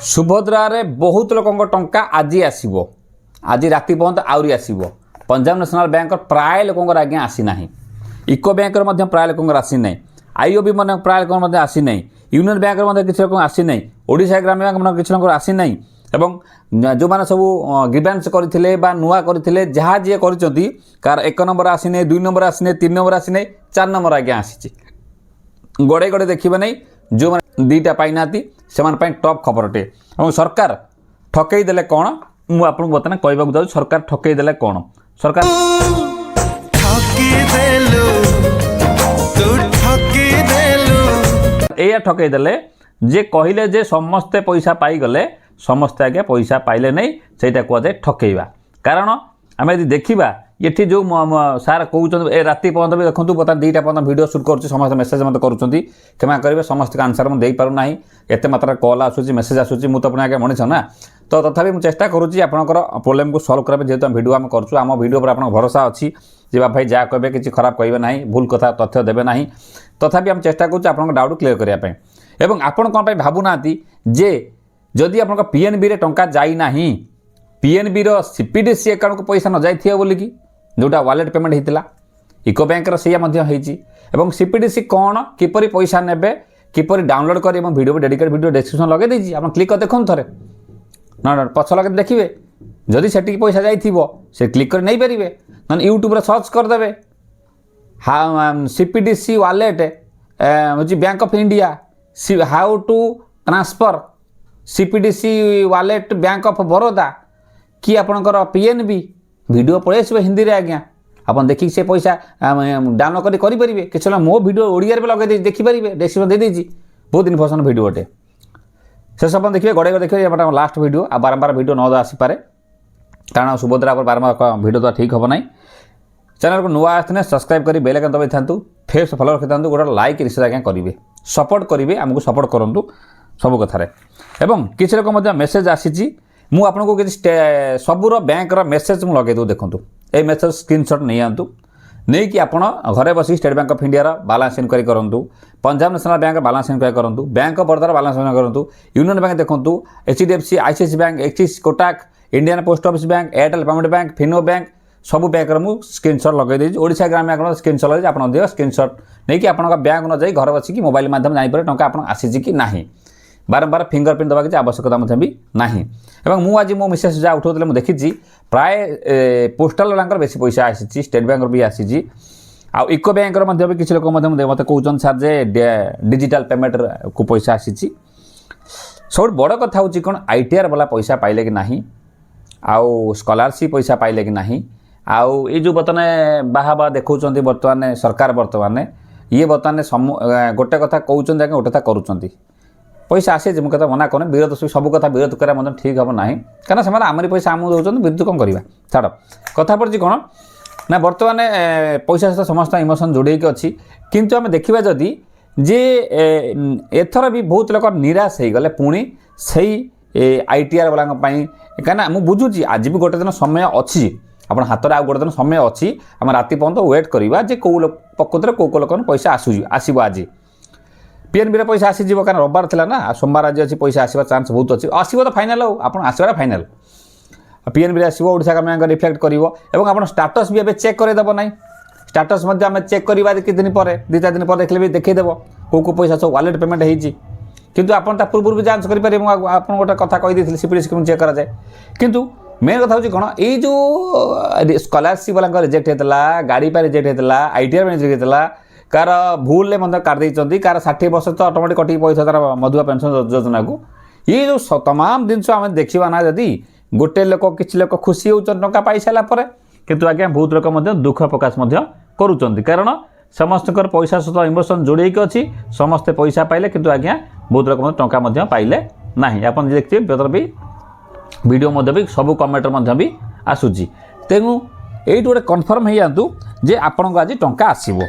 सुभद्रा बहुत लोक टंका आज आसो आज राति पर्यंत आहरी आसो पंजाब नेशनल बैंक प्राय लोक आज्ञा आसी ना इको बैंक प्राय लोक आसी ना आईओबी मन प्राय लोक आसी ना यूनियन बैंक किसी लोक आसी ना ओडिशा ग्रामीण बैंक किसी लोक आसी ना एवं जो मैंने सब ग्रीवेंस करते नुआ करते जहाँ जी कर एक नंबर आसी 2 नंबर आसी 3 नंबर आसी 4 नंबर आज्ञा आसी गड़े गड़े देखिए नहीं जो मैंने दीटा पाई ना से टॉप खबरटे और सरकार ठकई देले कौन मु आपको बता कहवाक जाऊँ सरकार ठकई देले कौन सरकार या ठकई देले जे कहले जे समस्ते पैसा पाईगले समस्ते आगे पैसा पाइले नहीं सेटा कहुए ठकईवा कारण आम यदि देखा ये जो सार कहते ए राति पर्यंत भी देखो बता 2टा पर्यंत वीडियो शूट कर समस्त मेसेज मत कर क्षमा करेंगे समस्त आंसर मुझे पारना एत मात्रा कल आसूँ मेसेज आसूँ मुझे अपने आगे मनीष ना तो तथापि मुझे चेष्टा करुँच आपंकर प्रोब्लेम को सल्व करने जेहतु भिडियो आम करूँ भिडियो पर आप भरोसा अच्छी जे भाई जहाँ कहे किसी खराब कहे ना भूल कथा तथ्य देवे ना तथापि आम चेष्टा करूँ आप डाउट क्लीयर करने एवं आपड़ कौन भावुना जे जदि आप पीएनबी टंका जाइना पीएनबी सीपीडीसी अकाउंट को पैसा न जाइए बोलिकी जोटा वालेट पेमेंट होता इको बैंक एवं सीपीडीसी कौन किपर पैसा ने किपर डाउनलोड कर वीडियो डेडिकेट वीडियो डिस्क्रिप्शन लगे देती आप क्लिक कर देखो थे ना पछ लगे देखिए जदि से पैसा जाइए क्लिक कर नहीं पारे ना यूट्यूब सर्च करदे सीपीडीसी वालेट हूँ bank of India how to transfer CPDC wallet bank of Baroda कि आपणकर पीएनबी वीडियो पड़े आसो हिंदी रे आज्ञा आप देखिए से पैसा डाउनलोड करेंगे किसी मो वीडियो ओडिया लगे देखिपारे डिस्क्रिप्शन दे देती बहुत इनफर्मेशन वीडियो गोटे से सब देखिए गड़े देखिए लास्ट वीडियो आ बारंबार वीडियो न आसीपे कारण सुभद्रा पर बारंबार वीडियो तो ठीक हम ना चैनल को नुआ आसने सब्सक्राइब कर बेल आइकन दबाई था फेस फॉलो रखी था गोटे लाइक निश्चित आज्ञा करेंगे सपोर्ट करेंगे आमको सपोर्ट करूँ सब कथार एवं किसी लोक मेसेज आसी मु आपको किसी सबूर बैंक मेसेज मुझे लगे देखूँ ये मेसेज स्क्रीनशॉट नहीं आंतु नहीं कि आप घरे बस state bank of India balance enquiry करूँ Punjab national bank balance enquiry करूँ bank of Baroda balance enquiry करूँ यूनियन बैंक देखूँ HDFC ICIC bank Axis Kotak Indian post office bank Airtel payment bank Fino bank सब बैंक मुझे स्क्रीनशॉट लगे ओडिशा ग्रामीण बैंक स्क्रीनशॉट लगे आप स्क्रीनशॉट नहीं कि आप बैंक न जाई घर बसिक मोबाइल माध्यम जापर टंका आप आसी कि ना बारंबार फिंगरप्रिंट दवा किसी आवश्यकता भी ना एवं मुझे आज मो मिसेस जहाँ उठाऊे मुझे देखी प्राय पोस्टाल वाला बेसी पैसा आसी स्टेट बैंक भी आसी आ इको बैंक भी किसी लोक मत कहते सार जे डिजिटल पेमेंट को पैसा आसी सब बड़ कथा हूँ कौन आईटीआर वाला पैसा पाइले कि ना आउ स्कॉलरशिप पैसा पाइले कि ना आउ ये जो बर्तमान बाहा देखा बर्तमान सरकार बर्तमान ये बर्तमान गोटे कथा कहते आगे गोटे कथा करुँच पैसा आसे मुझे कथा मना करें विरोध सब कथा विरोध करा ठीक हम ना कहीं से आमरी पैसा आमको दौरान विरोध कौन करवा छाड़ कथा पड़ी कौन ना बर्तमान पैसा सहित समस्त इमोशन जोड़े अच्छी किंतु आम देखा जदि जे एथर भी बहुत लोग निराश हो गले पुणी से आईटीआर वाला कहीं मुझे बुझुची आज भी गोटे दिन समय अच्छी आप हाथ में आउ गोटे दिन समय अच्छी आम राति पर्यंत वेट करवा कौ प्रकृति कौ लोक पैसा आसो आज पीएनबी पैसा आसीज कारण रविवार था ना सोमवार आज अच्छी पैसा आसवा चांस बहुत अच्छी आसो तो फाइनाल आप आसवा फाइनाल पीएनबी आसो ओडिशा ग्रामीण बैंक रिफ्लेक्ट कर आप स्टाटस भी चेक करदेव ना स्टाटस आम चेक करवा कि दिन पर 2-4 दिन पर देखले भी देखदेव कौ पैसा सब वालेट पेमेंट होती किंतु आप पूर्व भी जांच करेंगे आप गोटे कथा कही सीपीडीसी चेक कराए किंतु मेन कथा हूँ कौन ये जो स्कॉलरशिप वाला रिजेक्ट होता गाड़ी पर रिजेक्ट होता आईटीआर रिजेक्ट होता कार भूल काट देती कार 60 वर्ष तो ऑटोमेटिक कटिक पैसा तार मधुआ पेंशन योजना को ये जो तमाम जिनस आम देखा ना जदि गोटे लोक किसी लोक खुशी हो टाँचा पाई सारापर कितु आज्ञा बहुत लोग दुख प्रकाश करुँच कारण समस्त पैसा सहित इमोशन जोड़े अच्छी समस्ते पैसा पाइले किंतु आज्ञा बहुत लोग टाँचा पाइले ना आप देखिए भी वीडियो भी सब कमेंट भी आसूसी तेणु ये गोटे कन्फर्म हो जातु जे आपन को आज टाँचा आसो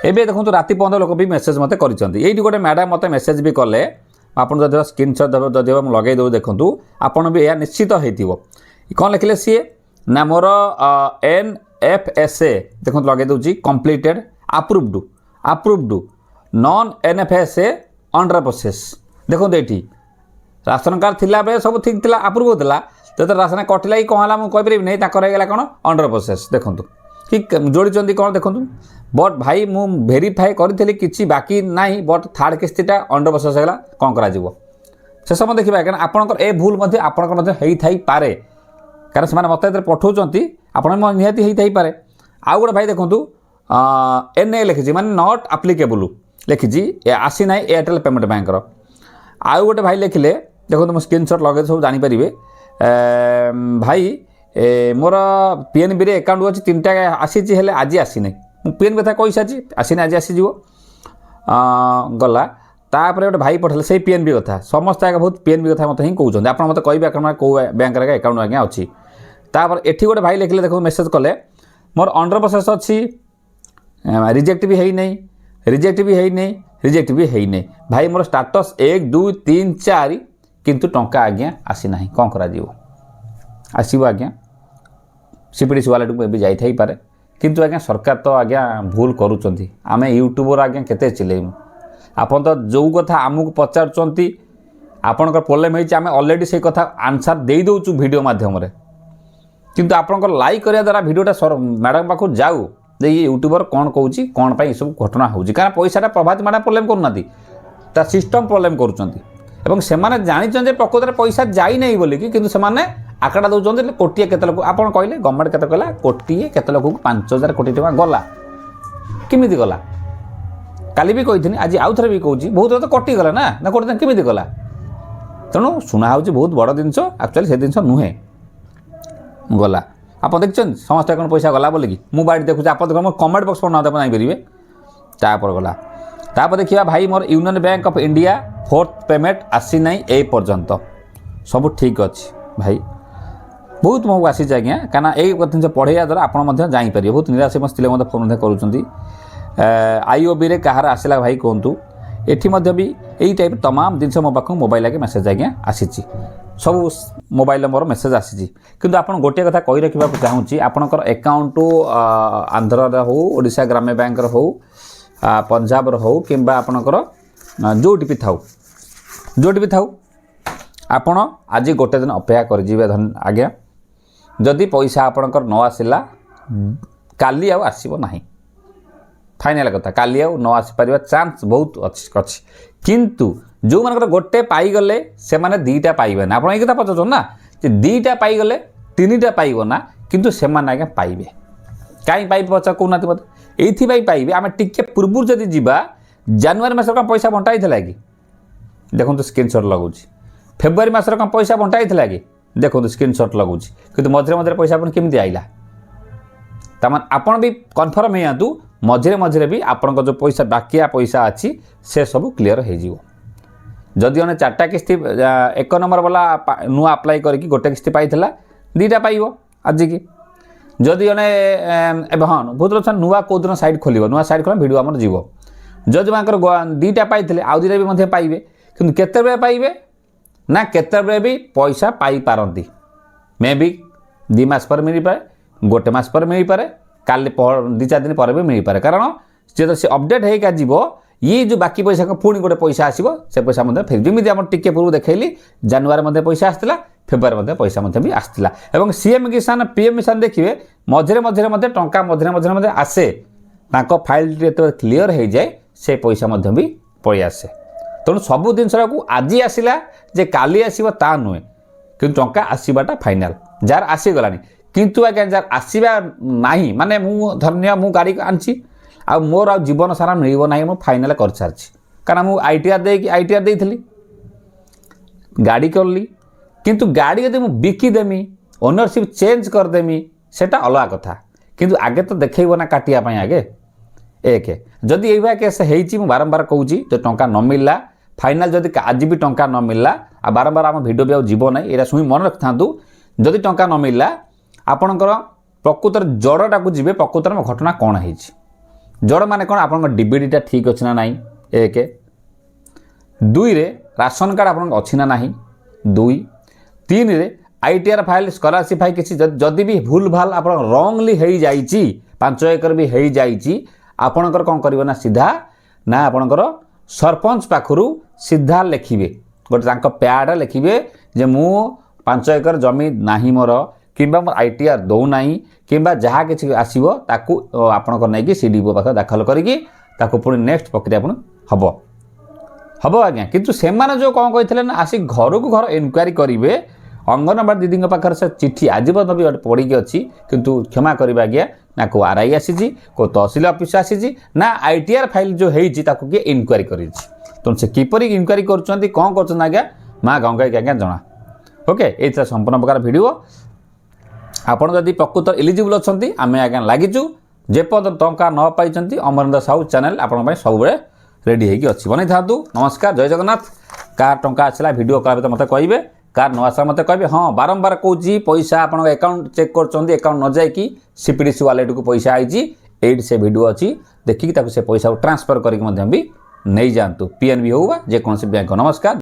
एबे देखो राति पर्यंत लोक भी मेसेज मत कर गोटे मैडम मत मेसेज भी कले आपन जब स्क्रीनशॉट जब लगे दो देखूँ आपन भी यह निश्चित हो कौन लिखले सी ना मोर NFSA देखो लगे दूसरी completed approved non NFSA under process देखो ये राशन कार्ड थिला बेले सब ठीक थिला अप्रूव होता तो राशन कटिला कि कौन है मुझे कहीपर नहीं होगा कौन अंडर प्रोसेस देखूँ कि जोड़ी कौन देखूँ बट भाई मु भेरीफाए करी कि बाकी ना बट थर्ड किस्तीटा अंडर प्रोसेस होगा कौन कर से समय देखा क्या आपंकर ए भूल आपंकर कारण से मत पठाऊँ आप निहाती होता ही पारे आउ गोटे भाई देखूँ एनए लिखी माने नॉट आप्लिकेबल लिखी आसी ना एयरटेल पेमेंट बैंक आउ गोटे भाई लिखिले देखो तुम स्क्रीनशॉट लगे सब जानीपर भाई मोर पीएनबी रे अकाउंट अच्छी 3टा आसी आज आसी ना पीएनबी कथा कही सारी आसीना आज आसीज गला तापर गोटे भाई पठेले से पीएनबी कथा समस्त आगे बहुत पीएनबी कथा मत ही कहते आप मत कहे कौ बैंक अकाउंट आज्ञा अच्छी तापर एठी गोटे भाई लिखिले देखो मेसेज कले मोर अंडर प्रोसेस अच्छी रिजेक्ट भी है नहीं रिजेक्ट भी है नहीं रिजेक्ट भी है नहीं भाई मोर स्टाटस 1 2 3 4 किंतु टंका आज्ञा आसी ना कौन कर आसो आज्ञा सीपीडीसी वालेट को भी जाई पारे किंतु आज्ञा सरकार तो आज्ञा भूल करुँच आम यूट्यूबर आज्ञा केते चिल्लैमु आपन तो जो कथा आमको पचारुंट आपणकर प्रोब्लेम होती आम अलरेडी से कथा आंसर दे दौचु वीडियो माध्यम किंतु आपणकर लाइक करने द्वारा वीडियोटा मैडम पाखु जाऊ ये यूट्यूबर कौन कौन कौन पाई सब घटना होची कारण पैसाटा प्रभात मैडम प्रोब्लेम करना सिस्टम प्रोब्लेम करुँच जानी प्रकृत में पैसा जाई नहीं बोलिकी किंतु से आकड़ा दौरान कोटिए केते लोक आप कहले गवर्नमेंट केते कहला कोटिए केते लोक 5000 कोटी टका गला किमिति गला काली भी कही आज आउ थे भी कहूँ बहुत तो कटी गला ना कोटी केमिति गला तेणु शुणा हो बहुत बड़ जिनस एक्चुअली से जिन नुहे गला आप देखते समस्त कौन पैसा गला बोलिकी मुझे देखुचे आप देखो कमेंट बक्स पर नाम जापर तापर गला तापर देखिए भाई मोर union bank of India 4th payment आसी ना ए पर्यंत सब ठीक अच्छे भाई बहुत मो आसी आज्ञा कहीं यही जिन पढ़ाइया द्वारा आप जापर बहुत निराश स्त्री फोन करुँच आईओबी रे कहार आसला भाई कहतु एठी भी यही टाइप तमाम जिन मो पाख मोबाइल आगे मेसेज आज्ञा आसी सब मोबाइल नंबर मेसेज आसी किंतु आप गोटे कथा कही रखा चाहूँगी आपणकर अकाउंट आंध्र हो ओडिशा ग्राम्य बैंक हो पंजाब हो कि आपणकर जोटी भी थाउ आपण आज गोटे दिन अपेक्षा कर आज्ञा जदि पैसा आपणकर न आसला काली आसब ना फाइनाल कथा काली न आसीपर चान्स बहुत अच्छी किंतु जो मानकर गोटे पाईगले से माने 2टा पाइबे ना आप ये कथा पचार ना 2टा पाईगले 3टा पाइब ना किंतु से आज्ञा पाइबे कहीं पाइबे पचार कहना मत ये पाइबे आम टिके पूर्व जदि जीवा जनवरी मास पैसा बंटाई कि देखो स्क्रीनशॉट लगुच फेब्रुआरी मास पैसा बंटाई कि देखो स्क्रीनशॉट लगुच कि मझे मझे पैसा अपन केमी आइला तमान आपण भी कन्फर्म होतु मझे मझे भी आपण जो पैसा बाकिया पैसा अच्छी से सब क्लीयर हो जदि अने 4टा किस्ती 1 नंबर वाला नुआ अप्लाई करके गोटे किस्ती पाई 2टा पाइब आज की जदि अने हाँ बहुत अच्छा नुआ कौ दिन साइट खोल नुआ साइट खोल वीडियो आम जीव जदि मानकर 2टा पाई आउ 2टा भी पाइबे कि केते पाइबे ना केते भी पैसा पाई पारती मे भी 2 मास पर मिल पाए गोटे मास पर मिल पाए काली 2-4 दिन पर भी मिल पाए कारण से अपडेट होगा जीव ये जो बाकी पैसा को पुणी गोटे पैसा आसो से पैसा फिर जमी आम टिके पूर्व देखली जनवरी पैसा आसाला फेब्रुआरी पैसा भी आसाला और सीएम किसान पीएम किसान देखिए मझे मझे टंका मझे मझे आसे फाइल क्लीयर हो जाए से पैसा भी पलि आसे तेणु सबू जिन आज आसला जे काली आसो ता नुहे कि टंका आसवाटा फाइनाल जार आसीगला किंतु आज्ञा जार आसवा ना माने धन्य मु गाड़ी आनी आ मोर आ जीवन सारा मिल ना मुझे फाइनाल कर सारी कारण मुझे आईटीआर देती गाड़ी कली किंतु गाड़ी जब मुझे बिकिदेमी ओनरशिप चेंज करदेमी सेटा अलग कथा किंतु आगे तो देखो ना काटिया आगे एक जदि ये केस हो बारंबार कहूँ जो टंका न मिलला फाइनाल जदि आज भी टंका न मिलला आ बारंबार आम भिडियो भी आव ना ये शुणी मन रखि था जदि टंका न मिलला आपणकर प्रकृतर जड़टा को जी प्रकृतर में घटना कौन है जड़ माने कौन आप डीबीडीटा ठीक अच्छी ना ना 1 2 रे राशन कार्ड आप अच्छी ना ना 2 3 रे आईटीआर फाइल स्कॉलरशिप फाइल किसी जदि भी भूल भाल आप रंगली हो जाइए 5 एकर भी हो जाइए आपणकर कौन कर सीधा ना आपणकर सरपंच पाखु सीधा लिखिए गोटे प्याड लिखे जे मु 5 एकर जमी नाही मोर किंबा मोर ITR दौना कि जहाँ कि आसो आपंकर नहीं CDO पाखे दाखल करी पुणी नेक्स्ट प्रक्रिया हम हम आज्ञा किंतु से जो कौन कहते ना आसी घर को घर इनक्वारी करेंगे अंगनवाड़ी दीदी पाखे से चिठी आज भी पड़ी अच्छी किंतु क्षमा करेंगे आज्ञा ना को RI आसी को तहसिल ऑफिस आसी ना ITR फाइल जो होती किए इनक्वारी कर तेणु से किपर इनक्वारी कौन कर आज्ञा माँ गंगाई आज्ञा जना ओके ये संपूर्ण प्रकार वीडियो आपड़ जदि प्रकृत एलिजिबल अच्छा आम आज्ञा लगिचु जेपर्यंत टंका न पाई अमरेंद्र साहू चैनल आप सब रेडी होगी बन था नमस्कार जय जगन्नाथ कार टंका आसला वीडियो कला मत कहे कार न आसा मत कहे हाँ बारंबार कौन पैसा आप अकाउंट चेक कर अकाउंट न जाकि CPDC वालेट को पैसा आई से वीडियो अच्छी देखिए से पैसा ट्रांसफर करके भी नहीं जातु PNB हो जेकोसी बैंक नमस्कार।